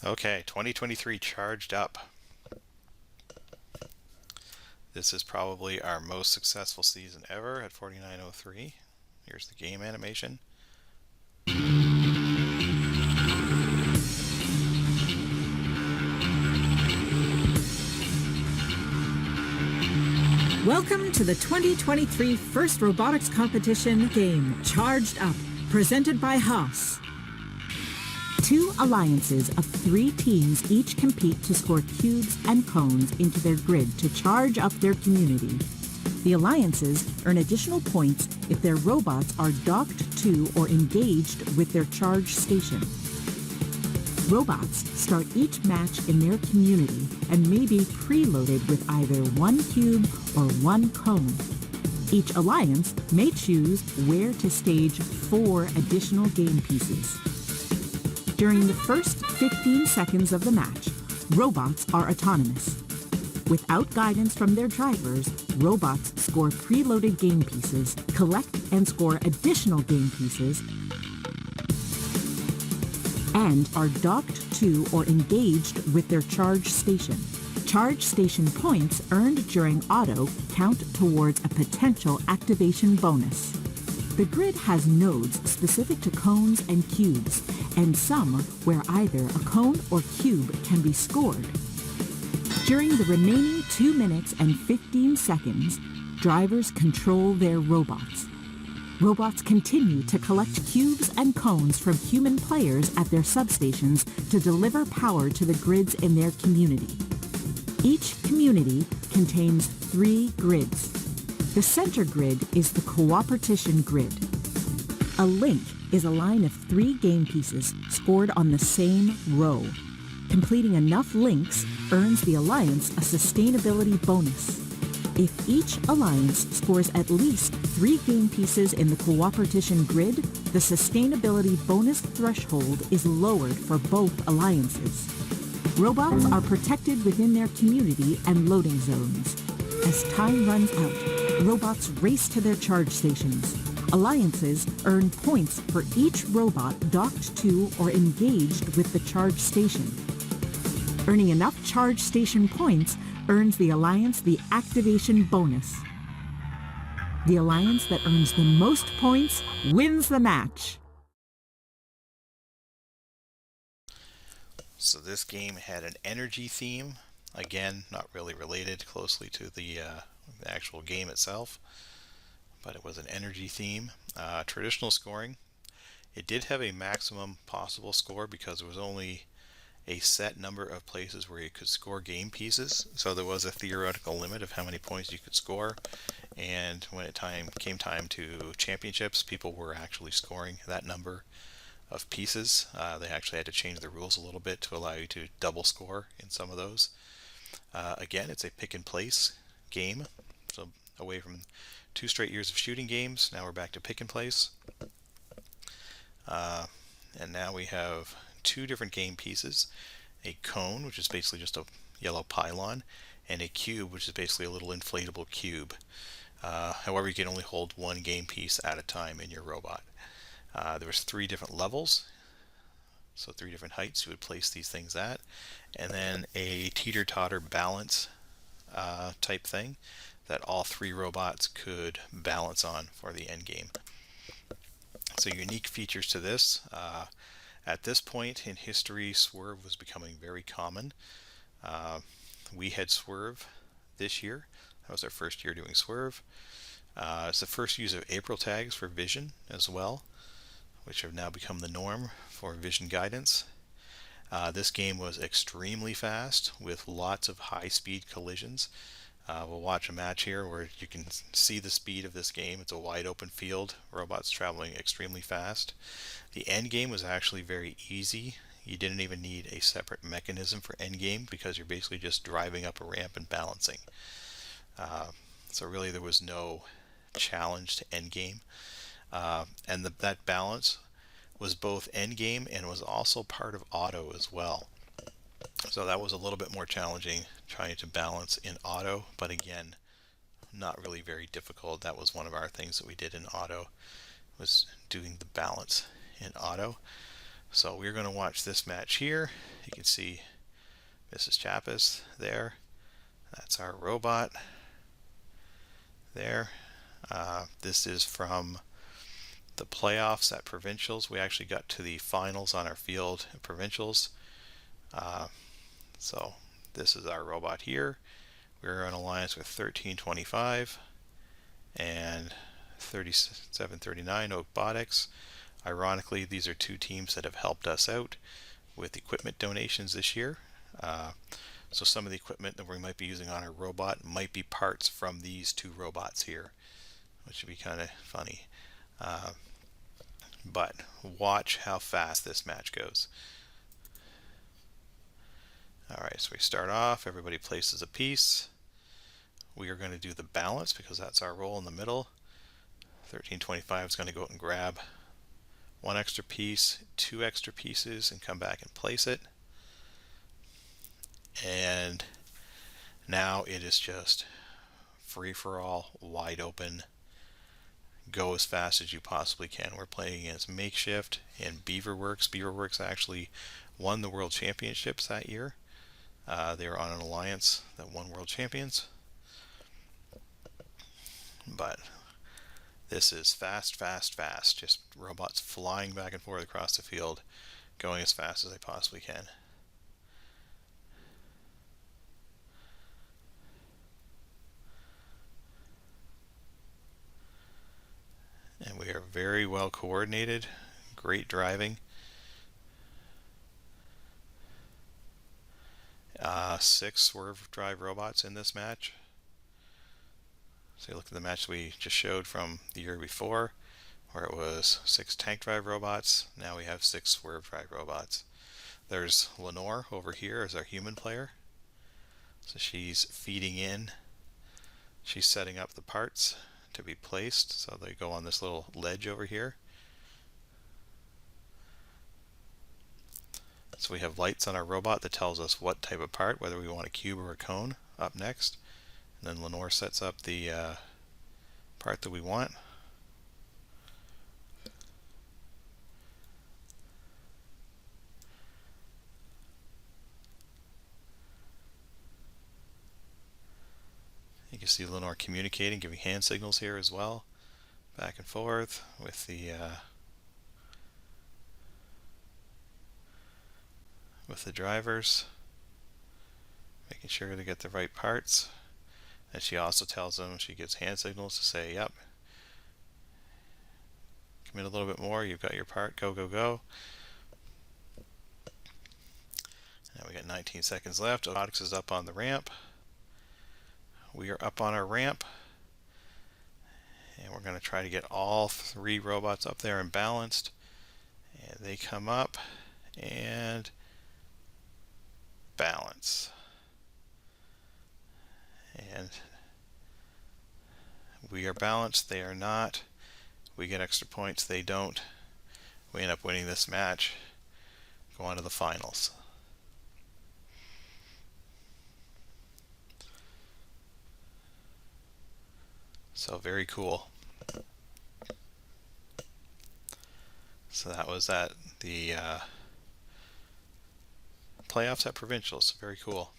Okay, 2023 Charged Up. This is probably our most successful season ever at 4903. Here's the game animation. Welcome to the 2023 First Robotics Competition game, Charged Up, presented by Haas. Two alliances of 3 teams each compete to score cubes and cones into their grid to charge up their community. The alliances earn additional points if their robots are docked to or engaged with their charge station. Robots start each match in their community and may be preloaded with either 1 cube or 1 cone. Each alliance may choose where to stage 4 additional game pieces. During the first 15 seconds of the match, robots are autonomous. Without guidance from their drivers, robots score preloaded game pieces, collect and score additional game pieces, and are docked to or engaged with their charge station. Charge station points earned during auto count towards a potential activation bonus. The grid has nodes specific to cones and cubes, and some where either a cone or cube can be scored. During the remaining 2 minutes and 15 seconds, drivers control their robots. Robots continue to collect cubes and cones from human players at their substations to deliver power to the grids in their community. Each community contains 3 grids. The center grid is the cooperation grid. A link is a line of 3 game pieces scored on the same row. Completing enough links earns the alliance a sustainability bonus. If each alliance scores at least 3 game pieces in the cooperation grid, the sustainability bonus threshold is lowered for both alliances. Robots are protected within their community and loading zones. As time runs out, robots race to their charge stations. Alliances earn points for each robot docked to or engaged with the charge station. Earning enough charge station points earns the alliance the activation bonus. The alliance that earns the most points wins the match. So this game had an energy theme. Again, not really related closely to the actual game itself, but it was an energy theme. Traditional scoring. It did have a maximum possible score because there was only a set number of places where you could score game pieces, so there was a theoretical limit of how many points you could score. And when it came time to championships, people were actually scoring that number of pieces. They actually had to change the rules a little bit to allow you to double score in some of those. Again, it's a pick and place game, so away from 2 straight years of shooting games, now we're back to pick and place. And now we have 2 different game pieces, a cone, which is basically just a yellow pylon, and a cube, which is basically a little inflatable cube. However, you can only hold 1 game piece at a time in your robot. There was 3 different levels, so 3 different heights you would place these things at, and then a teeter-totter balance type thing that all 3 robots could balance on for the end game. So unique features to this. At this point in history, Swerve was becoming very common. We had Swerve this year. That was our first year doing Swerve. It's the first use of April tags for vision as well, which have now become the norm for vision guidance. This game was extremely fast with lots of high-speed collisions. We'll watch a match here where you can see the speed of this game. It's a wide open field, robots traveling extremely fast. The end game was actually very easy. You didn't even need a separate mechanism for end game because you're basically just driving up a ramp and balancing. So really there was no challenge to end game. And that balance was both end game and was also part of auto as well. So that was a little bit more challenging trying to balance in auto, but again, not really very difficult. That was one of our things that we did in auto, was doing the balance in auto. So we're going to watch this match here, You can see Mrs. Chappis there. That's our robot there. This is from the playoffs at provincials. We actually got to the finals on our field at provincials. So this is our robot here. We're in alliance with 1325 and 3739 Oakbotics. Ironically, these are two teams that have helped us out with equipment donations this year. So some of the equipment that we might be using on our robot might be parts from these two robots here, which would be kind of funny. But watch how fast this match goes. Alright, so we start off, everybody places a piece. We are going to do the balance because that's our role in the middle. 1325 is going to go out and grab one extra piece, two extra pieces, and come back and place it. And now it is just free for all, wide open. Go as fast as you possibly can. We're playing against Makeshift and Beaverworks. Beaverworks actually won the World Championships that year. They were on an alliance that won World Champions. But this is fast, fast, fast. Just robots flying back and forth across the field, going as fast as they possibly can. And we are very well coordinated. Great driving. 6 swerve drive robots in this match. So you look at the match we just showed from the year before, where it was 6 tank drive robots. Now we have 6 swerve drive robots. There's Lenore over here as our human player. So she's feeding in. She's setting up the parts to be placed. So they go on this little ledge over here. So we have lights on our robot that tells us what type of part, whether we want a cube or a cone, up next. And then Lenore sets up the part that we want. You can see Lenore communicating, giving hand signals here as well, back and forth with the drivers, making sure to get the right parts. And she also tells them, she gives hand signals to say, yep, come in a little bit more, you've got your part, go, go, go. Now we got 19 seconds left. Oakbotics is up on the ramp. We are up on our ramp. And we're going to try to get all 3 robots up there and balanced. And they come up and balance. And we are balanced, they are not. We get extra points, they don't. We end up winning this match, go on to the finals. So very cool. So that was at the playoffs at provincials. Very cool.